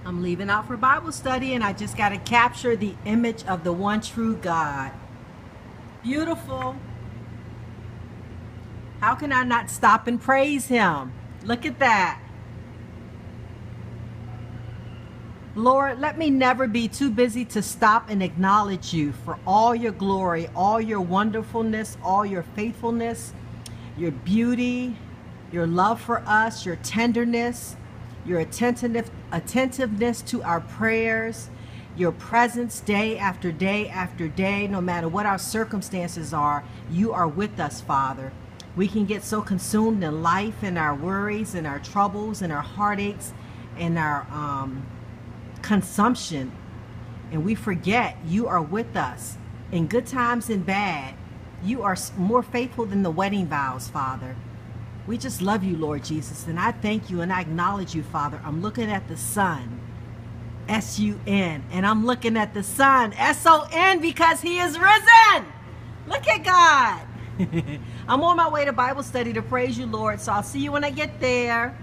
I'm leaving out for Bible study, and I just got to capture the image of the one true God. Beautiful. How can I not stop and praise him? Look at that. Lord, let me never be too busy to stop and acknowledge you for all your glory, all your wonderfulness, all your faithfulness, your beauty, your love for us, your tenderness, your attentiveness to our prayers, your presence day after day after day. No matter what our circumstances are, you are with us, Father. We can get so consumed in life and our worries and our troubles and our heartaches and our consumption, and we forget you are with us in good times and bad. You are more faithful than the wedding vows, Father. We just love you, Lord Jesus, and I thank you and I acknowledge you, Father. I'm looking at the sun, S-U-N, and I'm looking at the sun, S-O-N, because he is risen. Look at God. I'm on my way to Bible study to praise you, Lord, so I'll see you when I get there.